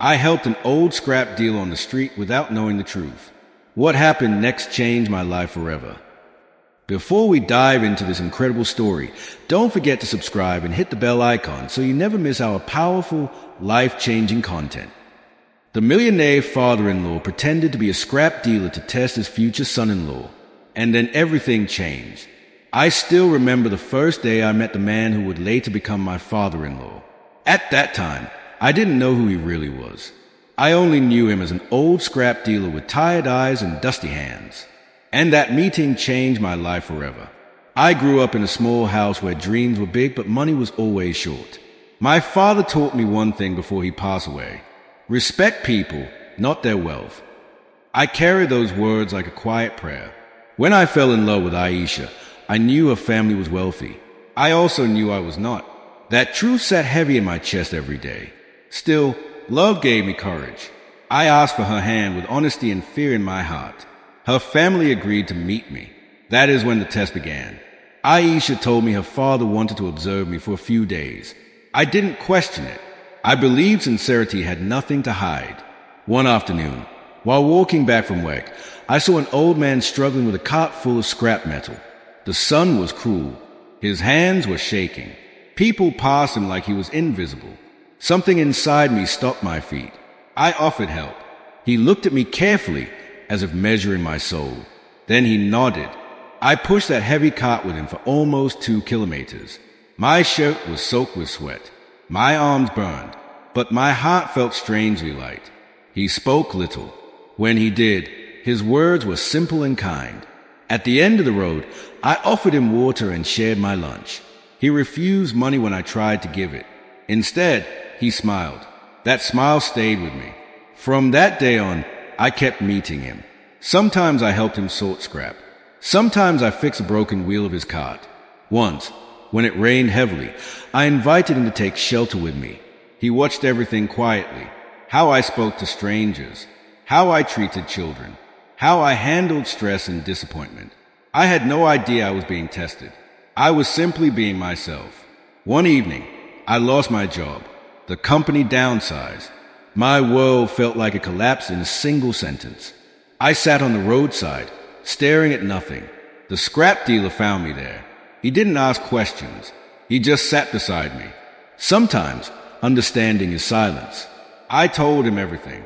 I helped an old scrap dealer on the street without knowing the truth. What happened next changed my life forever. Before we dive into this incredible story, don't forget to subscribe and hit the bell icon so you never miss our powerful, life-changing content. The millionaire father-in-law pretended to be a scrap dealer to test his future son-in-law, and then everything changed. I still remember the first day I met the man who would later become my father-in-law. At that time, I didn't know who he really was. I only knew him as an old scrap dealer with tired eyes and dusty hands. And that meeting changed my life forever. I grew up in a small house where dreams were big, but money was always short. My father taught me one thing before he passed away: respect people, not their wealth. I carry those words like a quiet prayer. When I fell in love with Aisha, I knew her family was wealthy. I also knew I was not. That truth sat heavy in my chest every day. Still, love gave me courage. I asked for her hand with honesty and fear in my heart. Her family agreed to meet me. That is when the test began. Aisha told me her father wanted to observe me for a few days. I didn't question it. I believed sincerity had nothing to hide. One afternoon, while walking back from work, I saw an old man struggling with a cart full of scrap metal. The sun was cruel. His hands were shaking. People passed him like he was invisible. Something inside me stopped my feet. I offered help. He looked at me carefully, as if measuring my soul. Then he nodded. I pushed that heavy cart with him for almost 2 kilometers. My shirt was soaked with sweat. My arms burned, but my heart felt strangely light. He spoke little. When he did, his words were simple and kind. At the end of the road, I offered him water and shared my lunch. He refused money when I tried to give it. Instead, he smiled. That smile stayed with me. From that day on, I kept meeting him. Sometimes I helped him sort scrap. Sometimes I fixed a broken wheel of his cart. Once, when it rained heavily, I invited him to take shelter with me. He watched everything quietly: how I spoke to strangers, how I treated children, how I handled stress and disappointment. I had no idea I was being tested. I was simply being myself. One evening, I lost my job. The company downsized. My world felt like it collapsed in a single sentence. I sat on the roadside, staring at nothing. The scrap dealer found me there. He didn't ask questions. He just sat beside me. Sometimes, understanding is silence. I told him everything: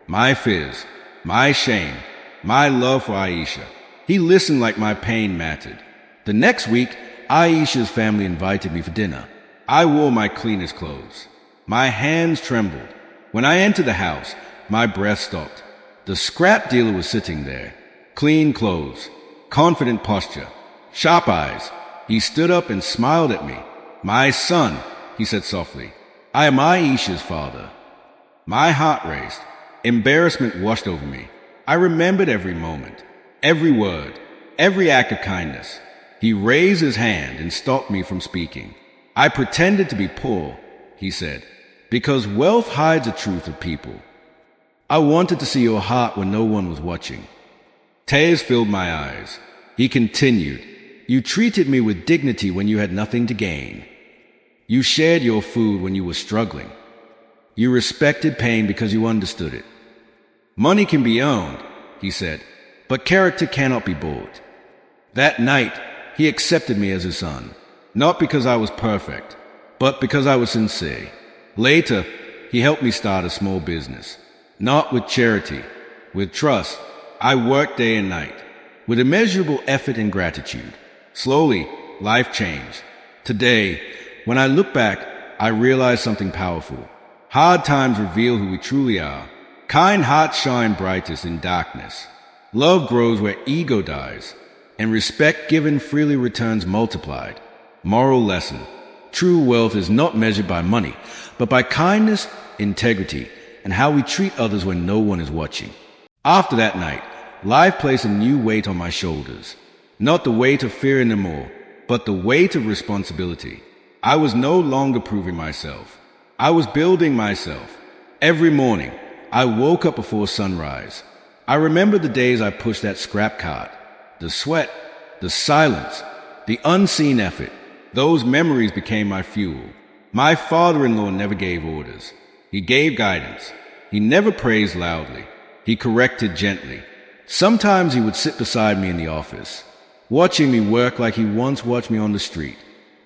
my fears, my shame, my love for Aisha. He listened like my pain mattered. The next week, Aisha's family invited me for dinner. I wore my cleanest clothes. My hands trembled. When I entered the house, my breath stopped. The scrap dealer was sitting there. Clean clothes, confident posture, sharp eyes. He stood up and smiled at me. "My son," he said softly. "I am Aisha's father." My heart raced. Embarrassment washed over me. I remembered every moment, every word, every act of kindness. He raised his hand and stopped me from speaking. "I pretended to be poor," he said, "because wealth hides the truth of people. I wanted to see your heart when no one was watching." Tears filled my eyes. He continued, "You treated me with dignity when you had nothing to gain. You shared your food when you were struggling. You respected pain because you understood it. Money can be owned," he said, "but character cannot be bought." That night, he accepted me as his son, not because I was perfect, but because I was sincere. Later, he helped me start a small business, not with charity, with trust. I worked day and night, with immeasurable effort and gratitude. Slowly, life changed. Today, when I look back, I realize something powerful. Hard times reveal who we truly are. Kind hearts shine brightest in darkness. Love grows where ego dies, and respect given freely returns multiplied. Moral lesson: true wealth is not measured by money, but by kindness, integrity, and how we treat others when no one is watching. After that night, life placed a new weight on my shoulders. Not the weight of fear anymore, but the weight of responsibility. I was no longer proving myself. I was building myself. Every morning, I woke up before sunrise. I remember the days I pushed that scrap cart. The sweat, the silence, the unseen effort. Those memories became my fuel. My father-in-law never gave orders. He gave guidance. He never praised loudly. He corrected gently. Sometimes he would sit beside me in the office, watching me work like he once watched me on the street.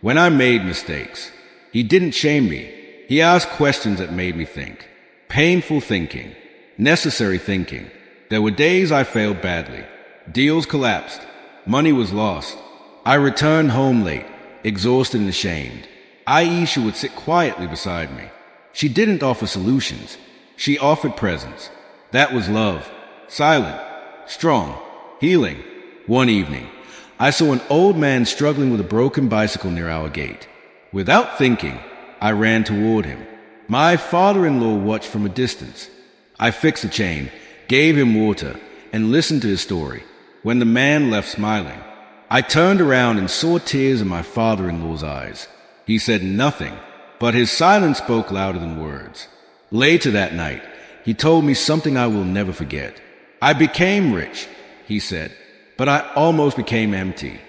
When I made mistakes, he didn't shame me. He asked questions that made me think. Painful thinking, necessary thinking. There were days I failed badly. Deals collapsed. Money was lost. I returned home late, exhausted and ashamed. Aisha would sit quietly beside me. She didn't offer solutions. She offered presence. That was love. Silent, strong, healing. One evening, I saw an old man struggling with a broken bicycle near our gate. Without thinking, I ran toward him. My father-in-law watched from a distance. I fixed the chain, gave him water, and listened to his story. When the man left smiling, I turned around and saw tears in my father-in-law's eyes. He said nothing, but his silence spoke louder than words. Later that night, he told me something I will never forget. I became rich, he said, but I almost became empty.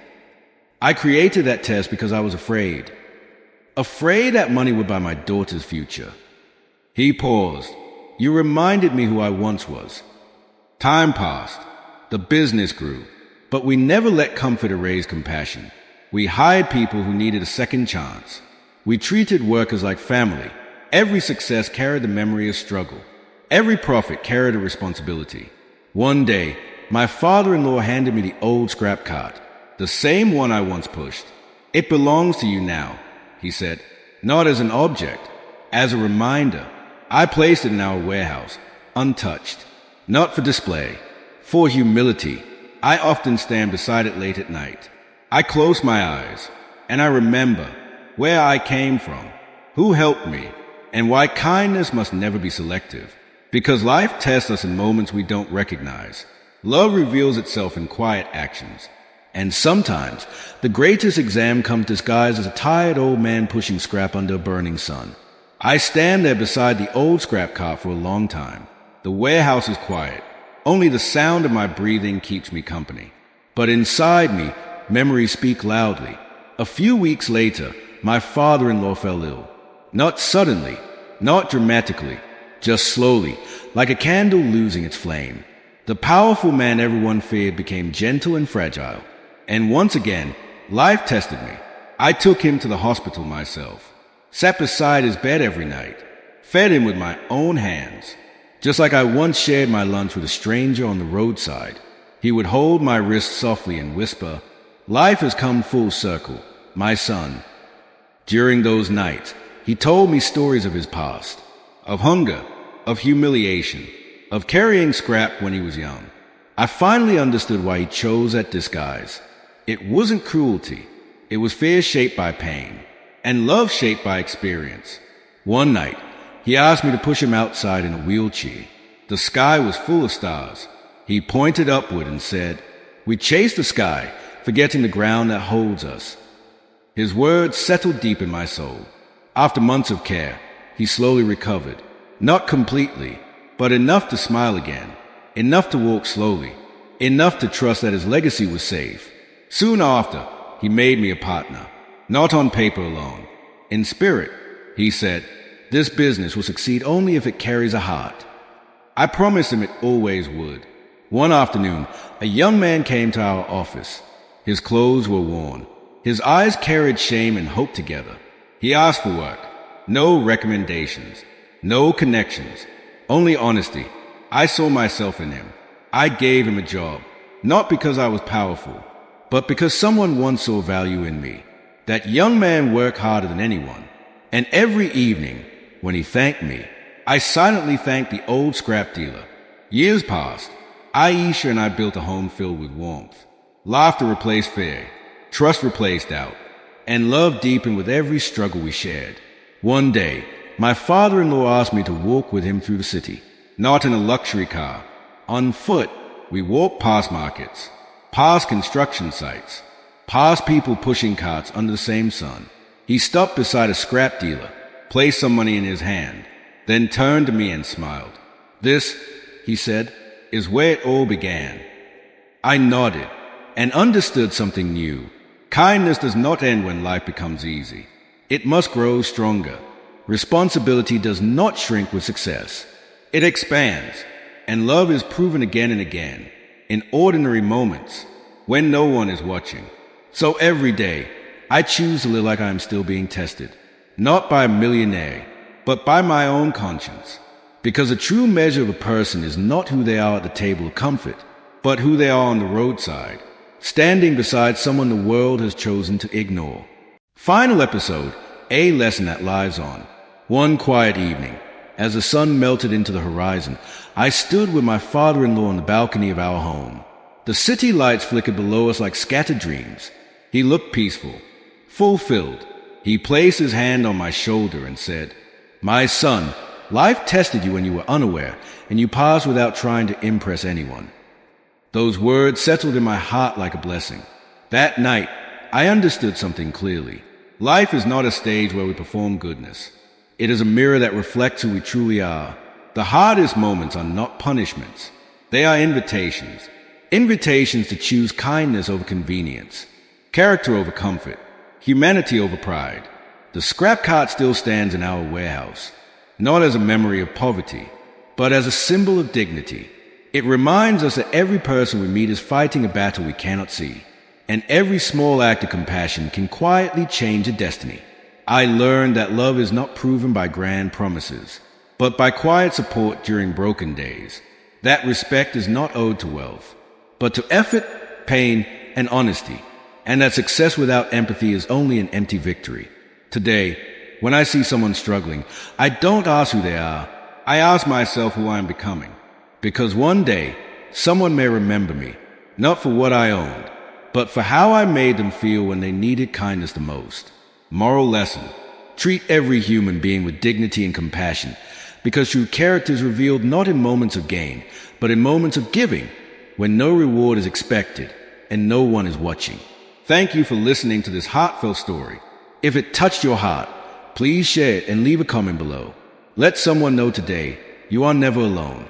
I created that test because I was afraid. Afraid that money would buy my daughter's future. He paused. You reminded me who I once was. Time passed. The business grew. But we never let comfort erase compassion. We hired people who needed a second chance. We treated workers like family. Every success carried the memory of struggle. Every profit carried a responsibility. One day, my father-in-law handed me the old scrap cart, the same one I once pushed. It belongs to you now, he said, not as an object, as a reminder. I placed it in our warehouse, untouched, not for display, for humility. I often stand beside it late at night. I close my eyes, and I remember where I came from, who helped me, and why kindness must never be selective. Because life tests us in moments we don't recognize. Love reveals itself in quiet actions. And sometimes, the greatest exam comes disguised as a tired old man pushing scrap under a burning sun. I stand there beside the old scrap cart for a long time. The warehouse is quiet. Only the sound of my breathing keeps me company. But inside me, memories speak loudly. A few weeks later, my father-in-law fell ill. Not suddenly, not dramatically, just slowly, like a candle losing its flame. The powerful man everyone feared became gentle and fragile. And once again, life tested me. I took him to the hospital myself, sat beside his bed every night, fed him with my own hands. Just like I once shared my lunch with a stranger on the roadside, he would hold my wrist softly and whisper, "Life has come full circle, my son." During those nights, he told me stories of his past, of hunger, of humiliation, of carrying scrap when he was young. I finally understood why he chose that disguise. It wasn't cruelty. It was fear shaped by pain, and love shaped by experience. One night, he asked me to push him outside in a wheelchair. The sky was full of stars. He pointed upward and said, "We chase the sky, forgetting the ground that holds us." His words settled deep in my soul. After months of care, he slowly recovered. Not completely, but enough to smile again, enough to walk slowly, enough to trust that his legacy was safe. Soon after, he made me a partner, not on paper alone. In spirit, he said, "This business will succeed only if it carries a heart." I promised him it always would. One afternoon, a young man came to our office. His clothes were worn. His eyes carried shame and hope together. He asked for work. No recommendations. No connections. Only honesty. I saw myself in him. I gave him a job. Not because I was powerful, but because someone once saw value in me. That young man worked harder than anyone. And every evening, when he thanked me, I silently thanked the old scrap dealer. Years passed. Aisha and I built a home filled with warmth. Laughter replaced fear. Trust replaced doubt. And love deepened with every struggle we shared. One day, my father-in-law asked me to walk with him through the city. Not in a luxury car. On foot, we walked past markets, past construction sites, past people pushing carts under the same sun. He stopped beside a scrap dealer, placed some money in his hand, then turned to me and smiled. "This," he said, "is where it all began." I nodded and understood something new. Kindness does not end when life becomes easy. It must grow stronger. Responsibility does not shrink with success. It expands, and love is proven again and again, in ordinary moments, when no one is watching. So every day, I choose to live like I am still being tested, not by a millionaire, but by my own conscience. Because a true measure of a person is not who they are at the table of comfort, but who they are on the roadside, standing beside someone the world has chosen to ignore. Final episode, a lesson that lies on. One quiet evening, as the sun melted into the horizon, I stood with my father-in-law on the balcony of our home. The city lights flickered below us like scattered dreams. He looked peaceful, fulfilled. He placed his hand on my shoulder and said, "My son, life tested you when you were unaware, and you passed without trying to impress anyone." Those words settled in my heart like a blessing. That night, I understood something clearly. Life is not a stage where we perform goodness. It is a mirror that reflects who we truly are. The hardest moments are not punishments. They are invitations. Invitations to choose kindness over convenience, character over comfort, humanity over pride. The scrap cart still stands in our warehouse, not as a memory of poverty, but as a symbol of dignity. It reminds us that every person we meet is fighting a battle we cannot see, and every small act of compassion can quietly change a destiny. I learned that love is not proven by grand promises, but by quiet support during broken days. That respect is not owed to wealth, but to effort, pain, and honesty, and that success without empathy is only an empty victory. Today, when I see someone struggling, I don't ask who they are. I ask myself who I am becoming. Because one day, someone may remember me, not for what I owned, but for how I made them feel when they needed kindness the most. Moral lesson: treat every human being with dignity and compassion, because true character is revealed not in moments of gain, but in moments of giving, when no reward is expected and no one is watching. Thank you for listening to this heartfelt story. If it touched your heart, please share it and leave a comment below. Let someone know today you are never alone.